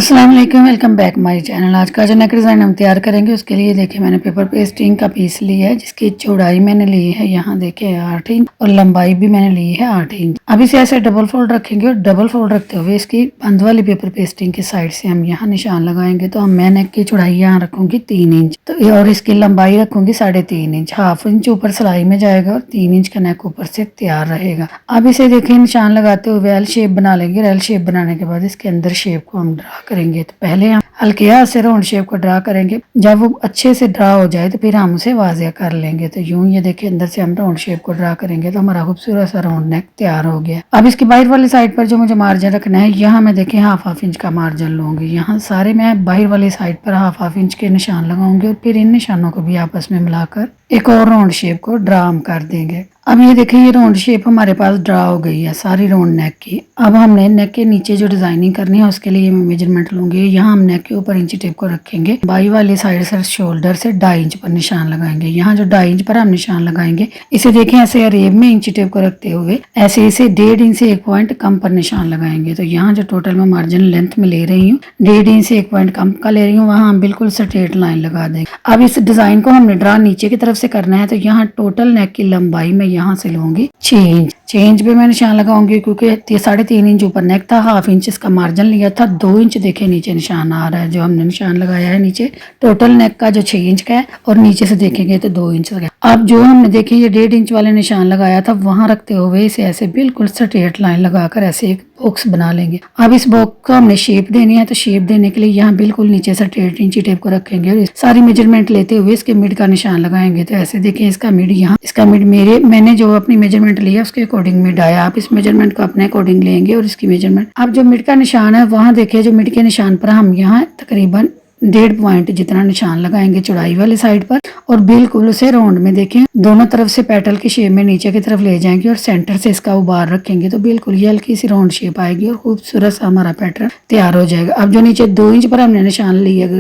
अस्सलाम वालेकुम, welcome back my channel. आज का जो नेक डिज़ाइन हम तैयार करेंगे उसके लिए देखिए मैंने पेपर पेस्टिंग का पीस लिया है, जिसकी चौड़ाई मैंने ली है यहाँ देखिए 8 इंच और लंबाई भी मैंने ली है 8 इंच। अब इसे ऐसे डबल फोल्ड रखेंगे और डबल फोल्ड रखते हुए इसकी बंद वाली पेपर पेस्टिंग की साइड से हम यहाँ निशान लगाएंगे। तो मैं नेक की चौड़ाई यहाँ रखूंगी 3 इंच तो और इसकी लंबाई रखूंगी 3.5 इंच। हाफ इंच ऊपर सिलाई में जाएगा और 3 इंच का नेक ऊपर से तैयार रहेगा। अब इसे देखिए निशान लगाते हुए एल शेप बना लेंगे। एल शेप बनाने के बाद इसके अंदर शेप को हम ड्रा करेंगे। तो पहले हम हल्के हाथ से राउंड शेप को ड्रा करेंगे। जब वो अच्छे से ड्रा हो जाए तो फिर हम उसे वाज़िया कर लेंगे। तो यूं ये देखिए अंदर से हम राउंड शेप को ड्रा करेंगे तो हमारा खूबसूरत सा राउंड नेक तैयार हो गया। अब इसकी बाहर वाली साइड पर जो मुझे मार्जिन रखना है, यहाँ मैं देखिए हाफ इंच का मार्जिन लूंगी। यहाँ सारे मैं बाहर वाली साइड पर हाफ इंच के निशान लगाऊंगी और फिर इन निशानों को भी आपस में मिलाकर एक और राउंड शेप को ड्रा हम कर देंगे। अब ये देखिए ये राउंड शेप हमारे पास ड्रा हो गई है सारी राउंड नेक की। अब हमने नेक के नीचे जो डिजाइनिंग करनी है उसके लिए मैं मेजरमेंट लूंगी। यहाँ हम नेक के ऊपर इंची टेप को रखेंगे। बाई वाली साइड से शोल्डर से 2.5 इंच पर निशान लगाएंगे। यहाँ जो 2.5 इंच पर हम निशान लगाएंगे इसे देखिए ऐसे अरेब में इंची टेप को रखते हुए ऐसे इसे 1.5 इंच से 1 पॉइंट कम पर निशान लगाएंगे। तो यहाँ जो टोटल मैं मार्जिन लेंथ में ले रही हूँ 1.5 इंच से 1 पॉइंट कम का ले रही हूँ, वहाँ हम बिल्कुल स्ट्रेट लाइन लगा देंगे। अब इस डिजाइन को हमने ड्रा नीचे की तरफ से करना है। तो यहाँ टोटल नेक की लंबाई में यहाँ से लूंगी 6 इंच। 6 इंच पे मैं निशान लगाऊंगी क्योंकि 3.5 इंच ऊपर नेक था, हाफ इंच इसका मार्जिन लिया था। 2 इंच देखिए नीचे निशान आ रहा है जो हमने निशान लगाया है नीचे। टोटल नेक का जो 6 इंच का है और नीचे से देखेंगे तो 2 इंच का है। अब जो हमने देखिए ये 1.5 इंच वाले निशान लगाया था वहां रखते हुए इसे ऐसे बिल्कुल स्ट्रेट लाइन लगाकर ऐसे एक बॉक्स बना लेंगे। अब इस बॉक्स को हमने शेप देनी है। तो शेप देने के लिए यहाँ बिल्कुल नीचे से 1.5 इंची टेप को रखेंगे और सारी मेजरमेंट लेते हुए इसके मिड का निशान लगाएंगे। तो ऐसे देखिए इसका मिड यहाँ, इसका मिड मैंने जो अपनी मेजरमेंट लिया उसके अकॉर्डिंग मिड आया। आप इस मेजरमेंट को अपने अकॉर्डिंग लेंगे और इसकी मेजरमेंट अब जो मिड का निशान है वहाँ देखिए जो मिड के निशान पर हम यहाँ तकरीबन 1.5 पॉइंट जितना निशान लगाएंगे चौड़ाई वाली साइड पर और बिल्कुल उसे राउंड में देखें दोनों तरफ से पेटल की शेप में नीचे की तरफ ले जाएंगे और सेंटर से इसका उबार रखेंगे तो बिल्कुल ये हल्की सी राउंड शेप आएगी और खूबसूरत सा हमारा पैटर्न तैयार हो जाएगा। अब जो नीचे 2 इंच पर हमने निशान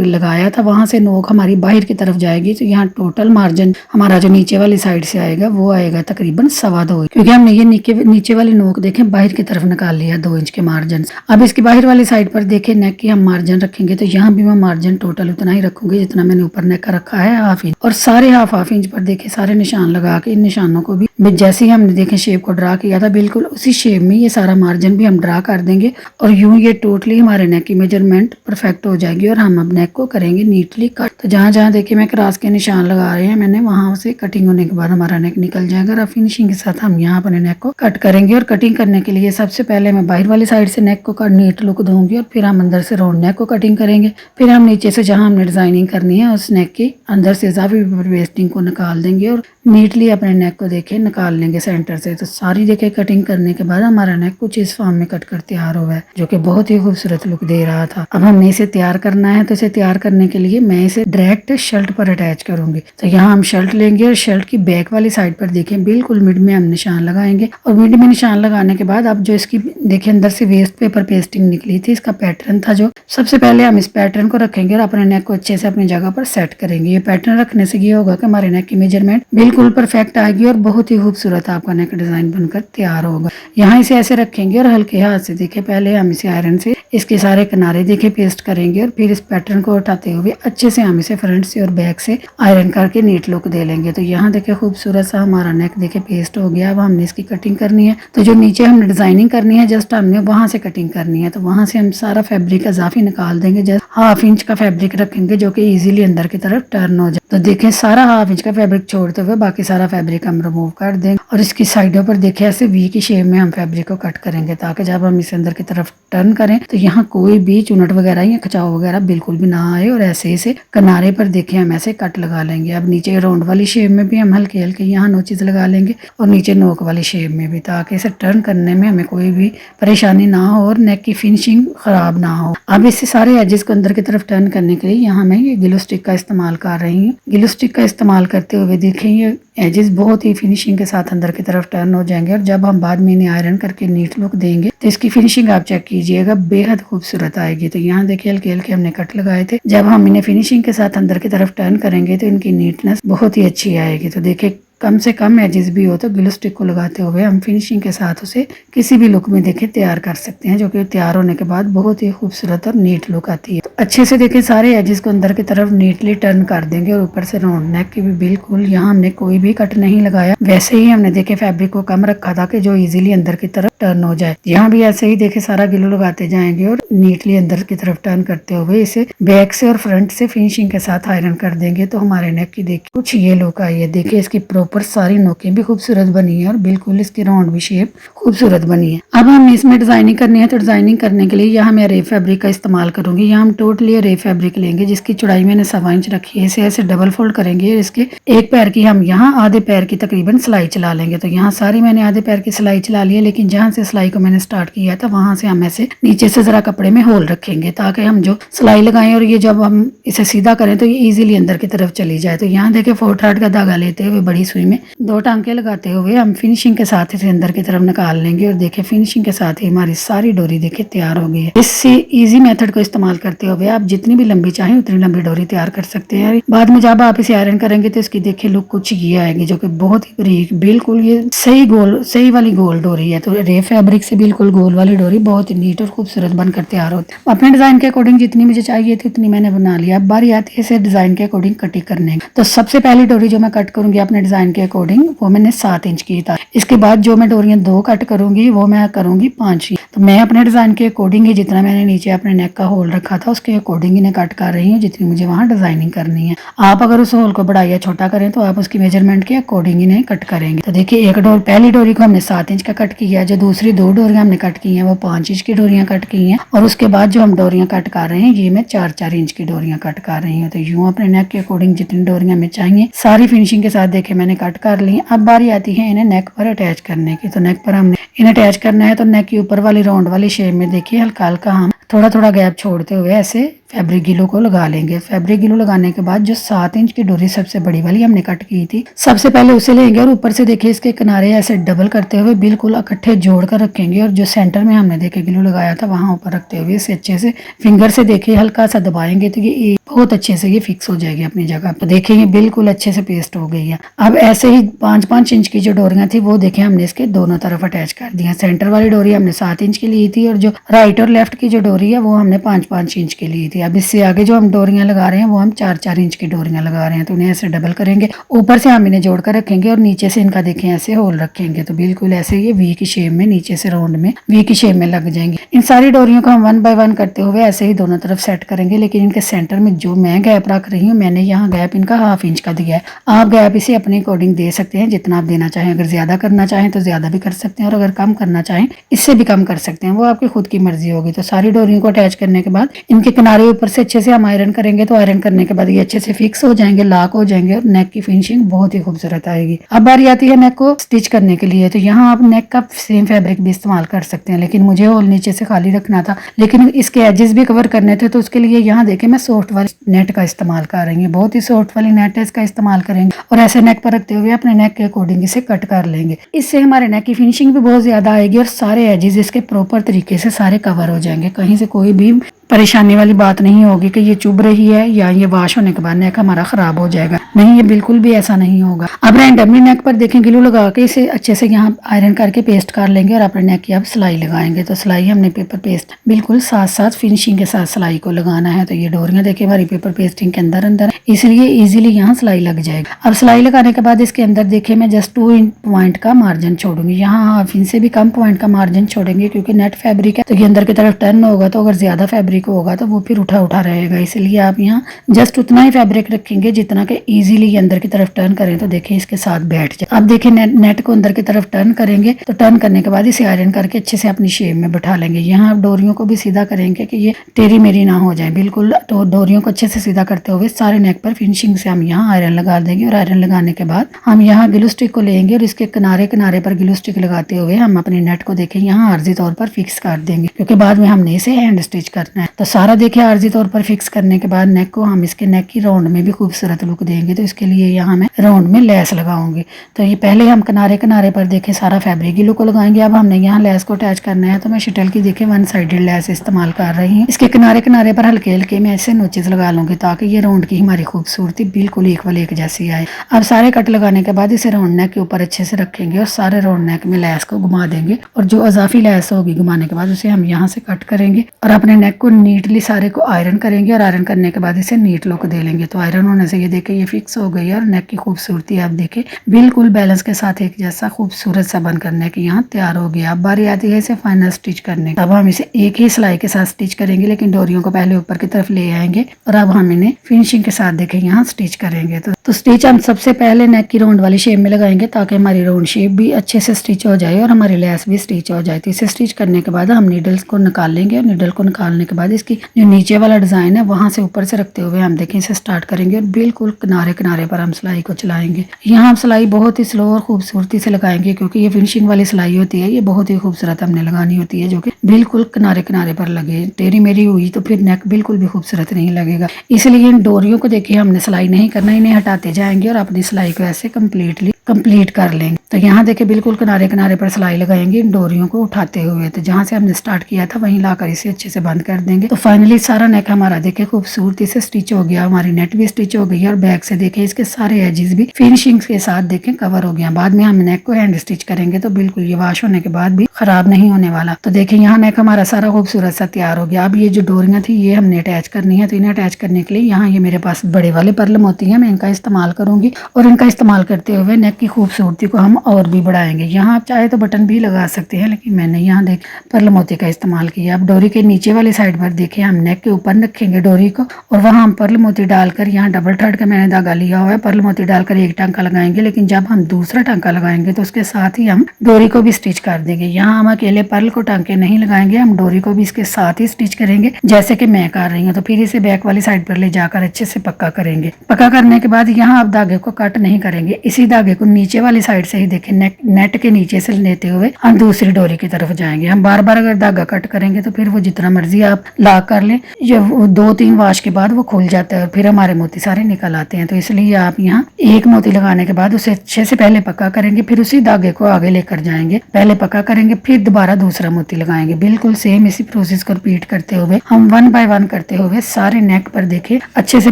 लगाया था वहां से नोक हमारी बाहर की तरफ जाएगी। तो यहाँ टोटल मार्जिन हमारा जो नीचे वाली साइड से आएगा वो आएगा तकरीबन 2.25, क्योंकि हमने ये नीचे वाली नोक देखें बाहर की तरफ निकाल लिया 2 इंच के मार्जिन। अब इसकी बाहर वाली साइड पर देखें नेक की हम मार्जिन रखेंगे। तो यहाँ भी मैं मार्जिन टोटल उतना ही रखूंगी जितना मैंने ऊपर नेक का रखा है हाफ इंच। और सारे हाफ इंच पर देखिए सारे निशान लगा के इन निशानों को भी जैसे ही हमने देखे शेप को ड्रा किया था बिल्कुल उसी शेप में ये सारा मार्जिन भी हम ड्रा कर देंगे और यूं ये टोटली हमारे नेक की मेजरमेंट परफेक्ट हो जाएगी और हम अब नेक को करेंगे नीटली कट। तो जहां जहां देखिए मैं क्रॉस के निशान लगा रहे हैं मैंने वहां से कटिंग होने के बाद हमारा नेक निकल जाएगा और फिनिशिंग के साथ हम यहाँ अपने नेक को कट करेंगे। और कटिंग करने के लिए सबसे पहले मैं बाहर वाली साइड से नेक को नीट लुक दूंगी और फिर हम अंदर से राउंड नेक को कटिंग करेंगे। फिर हम नीचे से जहां हमने डिजाइनिंग करनी है उस नेक की अंदर से इजाफी वेस्टिंग को निकाल देंगे और नीटली अपने नेक को देखे निकाल लेंगे सेंटर से। तो सारी देखे कटिंग करने के बाद हमारा नेक कुछ इस फॉर्म में कट कर तैयार हुआ है जो कि बहुत ही खूबसूरत लुक दे रहा था। अब हमने इसे तैयार करना है। तो इसे तैयार करने के लिए मैं इसे डायरेक्ट शर्ट पर अटैच करूंगी। तो यहाँ हम शर्ट लेंगे और शर्ट की बैक वाली साइड पर देखें बिल्कुल मिड में हम निशान लगाएंगे और मिड में निशान लगाने के बाद अब जो इसकी देखिए अंदर से वेस्ट पेपर पेस्टिंग निकली थी इसका पैटर्न था जो सबसे पहले हम इस पैटर्न को रखेंगे और अपने नेक को अच्छे से अपनी जगह पर सेट करेंगे। ये पैटर्न रखने से ये होगा कि हमारे नेक की मेजरमेंट बिल्कुल परफेक्ट आएगी और बहुत ही खूबसूरत आपका नेक डिजाइन बनकर तैयार होगा। यहाँ इसे ऐसे रखेंगे और हल्के हाथ से देखिए पहले हम इसे आयरन से इसके सारे किनारे देखिए पेस्ट करेंगे और फिर इस पैटर्न को उठाते हुए अच्छे से हम इसे फ्रंट से और बैक से आयरन करके नीट लुक दे लेंगे। तो यहाँ देखिए खूबसूरत सा हमारा नेक देखिए पेस्ट हो गया। अब हमने इसकी कटिंग करनी है। तो जो नीचे हमने डिजाइनिंग करनी है जस्ट हमने वहां से कटिंग करनी है। तो वहां से हम सारा फैब्रिक इजाफी निकाल देंगे। जस्ट हाफ इंच का फैब्रिक रखेंगे जो कि इजीली अंदर की तरफ टर्न हो जाए। तो देखिए सारा हाफ इंच का फैब्रिक छोड़ते हुए बाकी सारा फैब्रिक हम रिमूव कर देंगे और इसकी साइडों पर देखिए ऐसे वी की शेप में हम फैब्रिक को कट करेंगे ताकि जब हम इसे अंदर की तरफ टर्न करें तो यहाँ कोई भी चुनट वगैरह या खिंचाव वगैरह बिल्कुल भी ना आए। और ऐसे इसे किनारे पर देखिए हम ऐसे कट लगा लेंगे। अब नीचे राउंड वाली शेप में भी हम हल्के हल्के यहाँ नोचेस लगा लेंगे और नीचे नोक वाली शेप में भी, ताकि इसे टर्न करने में हमें कोई भी परेशानी ना हो और नेक की फिनिशिंग खराब ना हो। अब इससे सारे एजेस को अंदर की तरफ टर्न करने के लिए यहाँ मैं ये ग्लू स्टिक का इस्तेमाल कर रही हूँ। ग्लू स्टिक का इस्तेमाल करते हुए देखिए ये एजेस बहुत ही फिनिशिंग के साथ अंदर की तरफ टर्न हो जाएंगे और जब हम बाद में इन्हें आयरन करके नीट लुक देंगे तो इसकी फिनिशिंग आप चेक कीजिएगा बेहद खूबसूरत आएगी। तो यहाँ देखिए हल्के हल्के हमने कट लगाए थे। जब हम इन्हें फिनिशिंग के साथ अंदर की तरफ टर्न करेंगे तो इनकी नीटनेस बहुत ही अच्छी आएगी। तो देखिए कम से कम एजेस भी हो तो ग्लू स्टिक को लगाते हुए हम फिनिशिंग के साथ उसे किसी भी लुक में देखे तैयार कर सकते हैं, जो कि तैयार होने के बाद बहुत ही खूबसूरत और नीट लुक आती है। तो अच्छे से देखे सारे एजेस को अंदर की तरफ नीटली टर्न कर देंगे और ऊपर से राउंड नेक की भी बिल्कुल यहाँ हमने कोई भी कट नहीं लगाया, वैसे ही हमने देखे फैब्रिक को कम रखा था कि जो इजीली अंदर की तरफ टर्न हो जाए। यहाँ भी ऐसे ही देखे सारा ग्लू लगाते जाएंगे और नीटली अंदर की तरफ टर्न करते हुए इसे बैक से और फ्रंट से फिनिशिंग के साथ आयरन कर देंगे। तो हमारे नेक की देखिए कुछ ये लुक आई है। देखिए इसकी प्रॉपर सारी नोकें भी खूबसूरत बनी है और बिल्कुल इसकी राउंड भी शेप खूबसूरत बनी है। अब हमें इसमें डिजाइनिंग करनी है, तो डिजाइनिंग करने के लिए यहाँ मैं रेप फैब्रिक का इस्तेमाल करूंगी। यहाँ हम टोटली रेप फैब्रिक लेंगे जिसकी चौड़ाई मैंने 1.25 इंच रखी है। इसे ऐसे डबल फोल्ड करेंगे और इसके एक पैर की हम यहाँ आधे पैर की तकरीबन सिलाई चला लेंगे। तो यहाँ सारी मैंने आधे पैर की सिलाई चला ली है, लेकिन जहाँ से सिलाई को मैंने स्टार्ट किया था वहां से हम ऐसे नीचे से जरा कपड़े में होल रखेंगे ताकि हम जो सिलाई लगाएं और ये जब हम इसे सीधा करें तो ये इजीली अंदर की तरफ चली जाए। तो यहाँ देखिए 4/3 का धागा लेते हुए बड़ी सुई में 2 टांके लगाते हुए हम फिनिशिंग के साथ इसे अंदर की तरफ निकाल लेंगे और देखिए फिनिशिंग के साथ ही हमारी सारी डोरी देखिए तैयार हो गई है। इससे इजी मेथड को इस्तेमाल करते हुए आप जितनी भी लंबी चाहें उतनी लंबी डोरी तैयार कर सकते हैं। बाद में जब आप इसे आयरन करेंगे तो इसकी देखिए लुक कुछ ये आएगी, जो कि बहुत ही बारीक बिल्कुल ये सही वाली गोल डोरी है। तो रेप फैब्रिक से बिल्कुल गोल वाली डोरी बहुत ही नीट और खूबसूरत बनकर तैयार होती है। अपने डिजाइन के अकॉर्डिंग जितनी मुझे चाहिए थी उतनी मैंने बना लिया। अब बारी आती है इसे डिजाइन के अकॉर्डिंग कटिंग करने की। तो सबसे पहली डोरी जो मैं कट करूंगी अपने डिजाइन के अकॉर्डिंग वो मैंने 7 इंच की था। इसके बाद जो मैं डोरियां 2 कट करूंगी वो मैं करूंगी 5 इंच। तो मैं अपने डिजाइन के अकॉर्डिंग ही जितना मैंने नीचे अपने नेक का होल रखा था उसके अकॉर्डिंग ही कट कर रही हूँ जितनी मुझे वहां डिजाइनिंग करनी है। आप अगर उस होल को बड़ा या छोटा करें तो आप उसकी मेजरमेंट के अकॉर्डिंग ही कट करेंगे। तो देखिए एक पहली डोरी को हमने 7 इंच का कट किया, जो दूसरी 2 डोरियां हमने कट की हैं वो 5 इंच की डोरियां कट की हैं और उसके बाद जो हम डोरियां कट कर रहे हैं ये मैं 4-4 इंच की डोरियां कट कर रही हूँ। तो यूं अपने नेक के अकॉर्डिंग जितनी डोरियां हमें चाहिए सारी फिनिशिंग के साथ देखे मैंने कट कर ली। अब बारी आती है इन्हें नेक पर अटैच करने की। तो नेक पर हमने इन्हें अटैच करना है। तो नेक के ऊपर वाली राउंड वाली शेप में देखिए हल्का हल्का हम थोड़ा थोड़ा गैप छोड़ते हुए ऐसे फैब्रिक ग्लू को लगा लेंगे। फैब्रिक ग्लू लगाने के बाद जो 7 इंच की डोरी सबसे बड़ी वाली हमने कट की थी सबसे पहले उसे लेंगे और ऊपर से देखिए इसके किनारे ऐसे डबल करते हुए बिल्कुल इकट्ठे जोड़ कर रखेंगे और जो सेंटर में हमने देखे ग्लू लगाया था वहां ऊपर रखते हुए इसे अच्छे से फिंगर से देखिए हल्का सा दबाएंगे तो ये बहुत अच्छे से ये फिक्स हो जाएगी अपनी जगह। तो देखिए ये बिल्कुल अच्छे से पेस्ट हो गई है। अब ऐसे ही 5-5 इंच की जो डोरियां थी वो देखिए हमने इसके दोनों तरफ अटैच कर दिया। सेंटर वाली डोरी हमने 7 इंच की ली थी और जो राइट और लेफ्ट की जो डोरी है वो हमने 5-5 इंच की ली थी। अब इससे आगे जो हम डोरियां लगा रहे हैं वो हम 4-4 इंच की डोरियां लगा रहे हैं। तो उन्हें ऐसे डबल करेंगे, ऊपर से हम इन्हें जोड़कर रखेंगे और नीचे से इनका देखें ऐसे होल रखेंगे। तो बिल्कुल ऐसे ये वी की शेप में नीचे से राउंड में वी की शेप में लग जाएंगे। इन सारी डोरियों को हम 1 बाय 1 करते हुए ऐसे ही दोनों तरफ सेट करेंगे, लेकिन इनके सेंटर में जो मैं गैप रख रही हूँ मैंने यहाँ गैप इनका 1/2 इंच का दिया है। आप गैप इसे अपने अकॉर्डिंग दे सकते हैं जितना आप देना चाहें। अगर ज्यादा करना चाहें तो ज्यादा भी कर सकते हैं और अगर कम करना चाहें इससे भी कम कर सकते हैं, वो आपकी खुद की मर्जी होगी। तो सारी डोरियों को अटैच करने के बाद इनके किनारे ऊपर से अच्छे से हम आयरन करेंगे। तो आयरन करने के बाद ये अच्छे से फिक्स हो जाएंगे, लॉक हो जाएंगे और नेक की फिनिशिंग बहुत ही खूबसूरत आएगी। अब बारी आती है नेक को स्टिच करने के लिए। तो यहाँ आप नेक का सेम फैब्रिक भी इस्तेमाल कर सकते हैं, लेकिन मुझे होल नीचे से खाली रखना था लेकिन इसके एजेस भी कवर करने थे। तो उसके लिए यहाँ देखे मैं सॉफ्ट वाली नेट का इस्तेमाल कर रही हूँ। बहुत ही सॉफ्ट वाली नेट है, इसका इस्तेमाल करेंगे और ऐसे नेक पर रखते हुए अपने नेक के अकॉर्डिंग इसे कट कर लेंगे। इससे हमारे नेक की फिनिशिंग भी बहुत ज्यादा आएगी और सारे एजेस इसके प्रॉपर तरीके से सारे कवर हो जाएंगे। कहीं से कोई भी परेशानी वाली बात नहीं होगी कि ये चुभ रही है या ये वॉश होने के बाद नेक हमारा खराब हो जाएगा। नहीं, ये बिल्कुल भी ऐसा नहीं होगा। अब रैंडमली नेक पर देखें ग्लू लगा के इसे अच्छे से यहाँ आयरन करके पेस्ट कर लेंगे और अपने नेक की अब सिलाई लगाएंगे। तो सिलाई हमने पेपर पेस्ट बिल्कुल साथ साथ फिनिशिंग के साथ सिलाई को लगाना है। तो ये डोरियां देखिए हमारी पेपर पेस्टिंग के अंदर अंदर इसलिए इजीली यहाँ सिलाई लग जाएगी। अब सिलाई लगाने के बाद इसके अंदर देखिए मैं जस्ट 2 पॉइंट का मार्जिन छोड़ूंगी। यहाँ 1/2 इंच से भी कम पॉइंट का मार्जिन छोड़ेंगे क्योंकि नेट फैब्रिक है तो ये अंदर की तरफ टर्न होगा। तो अगर ज्यादा फैब्रिक होगा तो वो फिर उठा उठा रहेगा, इसलिए आप यहाँ जस्ट उतना ही फैब्रिक रखेंगे जितना कि इजीली अंदर की तरफ टर्न करें तो देखिए इसके साथ बैठ जाए। अब देखिए नेट को अंदर की तरफ टर्न करेंगे तो टर्न करने के बाद इसे आयरन करके अच्छे से अपनी शेप में बैठा लेंगे। यहाँ आप डोरियों को भी सीधा करेंगे कि ये टेढ़ी मेरी ना हो जाए बिल्कुल। तो डोरियों को अच्छे से सीधा करते हुए सारे नेक पर फिनिशिंग से हम यहाँ आयरन लगा देंगे और आयरन लगाने के बाद हम यहाँ ग्लू स्टिक को लेंगे और इसके किनारे किनारे पर ग्लू स्टिक लगाते हुए हम अपने नेट को देखें यहाँ आर्जी तौर पर फिक्स कर देंगे क्योंकि बाद में हमने इसे हैंड स्टिच करना है। तो सारा देखिए आर्जी तौर पर फिक्स करने के बाद नेक को हम इसके नेक की राउंड में भी खूबसूरत लुक देंगे। तो इसके लिए यहाँ मैं राउंड में लेस लगाऊंगी। तो ये पहले हम किनारे किनारे पर देखे सारा फैब्रिक की लुक लगाएंगे। अब हमने यहाँ लेस को अटैच करना है, तो मैं शटल की देखे वन साइडेड लेस इस्तेमाल कर रही हूँ। इसके किनारे किनारे पर हल्के हल्के मैं ऐसे नोचेस लगा लूंगी ताकि ये राउंड की हमारी खूबसूरती बिल्कुल इक्वल एक जैसी आए। अब सारे कट लगाने के बाद इसे राउंड नेक के ऊपर अच्छे से रखेंगे और सारे राउंड नेक में लेस को घुमा देंगे, और जो अजाफी लेस होगी घुमाने के बाद उसे हम यहाँ से कट करेंगे और अपने नेक को नीटली सारे को आयरन करेंगे, और आयरन करने के बाद इसे नीट लुक दे लेंगे। तो आयरन होने से ये देखे ये फिक्स हो गई है, और नेक की खूबसूरती आप देखे बिल्कुल बैलेंस के साथ एक जैसा खूबसूरत सा बनकर नेक यहाँ तैयार हो गया। अब बारी आती है इसे फाइनल स्टिच करने। अब हम इसे एक ही सिलाई के साथ स्टिच करेंगे, लेकिन डोरियों को पहले ऊपर की तरफ ले आएंगे और अब हम इन्हें फिनिशिंग के साथ देखें यहाँ स्टिच करेंगे। तो स्टिच हम सबसे पहले नेक की राउंड वाली शेप में लगाएंगे ताकि हमारी राउंड शेप भी अच्छे से स्टिच हो जाए और हमारी लेस भी स्टिच हो जाए। तो इसे स्टिच करने के बाद हम नीडल्स को निकाल लेंगे, और नीडल को निकालने के बाद इसकी जो नीचे वाला डिजाइन है वहां से ऊपर से रखते हुए हम देखें इसे स्टार्ट करेंगे, और बिल्कुल किनारे किनारे पर हम सिलाई को चलाएंगे। यहाँ हम सिलाई बहुत ही स्लो और खूबसूरती से लगाएंगे, क्योंकि ये फिनिशिंग वाली सिलाई होती है, ये बहुत ही खूबसूरत हमने लगानी होती है, जो कि बिल्कुल किनारे किनारे पर लगे। टेढ़ी मेरी हुई तो फिर नेक बिल्कुल भी खूबसूरत नहीं लगेगा। इसलिए इन डोरियों को देखिए हमने सिलाई नहीं करना, इन्हें हटाते जाएंगे और अपनी सिलाई को ऐसे कंप्लीट कर लेंगे। तो यहाँ देखिए बिल्कुल किनारे किनारे पर सिलाई लगाएंगे इन डोरियों को उठाते हुए। तो जहाँ से हमने स्टार्ट किया था वहीं लाकर इसे अच्छे से बंद कर देंगे। तो फाइनली सारा नेक हमारा देखिए खूबसूरती से स्टिच हो गया, हमारी नेट भी स्टिच हो गई है, और बैक से देखे इसके सारे एजेस भी फिनिशिंग के साथ देखे कवर हो गया। बाद में हम नेक को हैंड स्टिच करेंगे तो बिल्कुल ये वॉश होने के बाद भी खराब नहीं होने वाला। तो देखिए यहाँ नेक हमारा सारा खूबसूरत सा तैयार हो गया। अब ये जो डोरियां थी ये हमने अटैच करनी है। तो इन्हें अटैच करने के लिए यहाँ ये मेरे पास बड़े वाले पर्ल मोती है, मैं इनका इस्तेमाल करूंगी, और इनका इस्तेमाल करते हुए नेक की खूबसूरती को हम और भी बढ़ाएंगे। यहाँ आप चाहे तो बटन भी लगा सकते हैं, लेकिन मैंने यहाँ देख पर्ल मोती का इस्तेमाल किया। अब डोरी के नीचे वाली साइड पर देखिए हम नेक के ऊपर रखेंगे डोरी को, और वहाँ हम पर्ल मोती डालकर यहाँ डबल थर्ड का मैंने धागा लिया हुआ है, पर्ल मोती डालकर एक टांका लगाएंगे। लेकिन जब हम दूसरा टांका लगाएंगे तो उसके साथ ही हम डोरी को भी स्टिच कर देंगे। यहाँ हम अकेले पर्ल को टांके नहीं लगाएंगे, हम डोरी को भी इसके साथ ही स्टिच करेंगे जैसे कि मैं कर रही हूँ। तो फिर इसे बैक वाली साइड पर ले जाकर अच्छे से पक्का करेंगे। पक्का करने के बाद यहाँ आप धागे को कट नहीं करेंगे, इसी धागे को नीचे वाली साइड से ही देखें नेट के नीचे से लेते हुए हम दूसरी डोरी की तरफ जाएंगे। हम बार बार अगर धागा कट करेंगे तो फिर वो जितना मर्जी आप ला कर लें, जब 2-3 वॉश के बाद वो खुल जाता है और फिर हमारे मोती सारे निकल आते हैं। तो इसलिए आप यहाँ एक मोती लगाने के बाद उसे अच्छे से पहले पक्का करेंगे, फिर उसी धागे को आगे लेकर जाएंगे, पहले पक्का करेंगे फिर दोबारा दूसरा मोती लगाएंगे। बिल्कुल सेम इसी प्रोसेस को रिपीट करते हुए हम 1 बाय 1 करते हुए सारे नेक पर देखे अच्छे से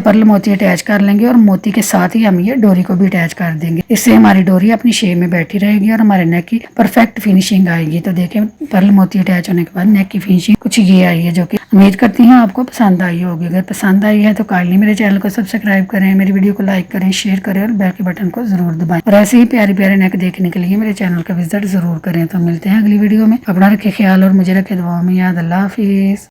पर्ल मोती अटैच कर लेंगे, और मोती के साथ ही हम ये डोरी को भी अटैच कर देंगे। इससे हमारी डोरी अपनी शेप में बैठी रहेगी और हमारे नेक की परफेक्ट फिनिशिंग आएगी। तो देखें पर्ल मोती अटैच होने के बाद नेक की फिनिशिंग कुछ ये आई है, जो कि उम्मीद करती हूँ आपको पसंद आई होगी। अगर पसंद आई है तो काइंडली मेरे चैनल को सब्सक्राइब करें, मेरी वीडियो को लाइक करें, शेयर करें और बेल के बटन को जरूर दबाएं। और ऐसे ही प्यारे प्यारे नेक देखने के लिए मेरे चैनल का विजिट जरूर करें। तो मिलते हैं अगली वीडियो में। अपना रखे ख्याल और मुझे रखे दुआओं में याद। अल्लाह हाफिज।